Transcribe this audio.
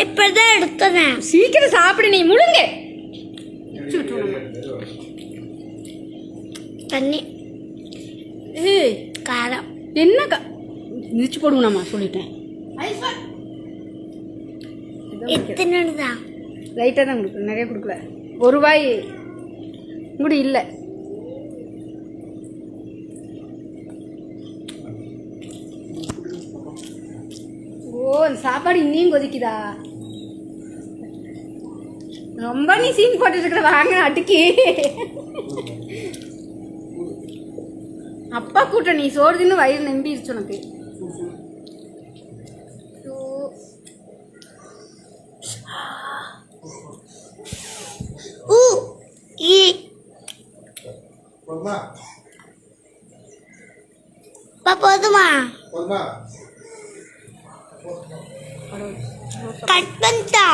இப்பதான் எடுத்தேன். சீக்கிரம் சாப்பிடு, நீ முழுங்க. தண்ணி ஏய் காரம் என்ன மிதிச்சு போடுவோம்மா, சொல்லிட்டேன். எத்தனைதான் லைட்டாக தான் கொடுக்கல, நிறைய கொடுக்கல. ஒரு வாய் கூட இல்லை. ஓ, அந்த சாப்பாடு இன்னும் கொதிக்குதா? ரொம்ப நீ சீன் போட்டு இருக்கிற, வாங்க அடுக்கி. அப்பா கூட்டம், நீ சோறுதுன்னு வயிறு நம்பிடுச்சு உனக்கு. போதுமா? கட் பண்ணிட்டா.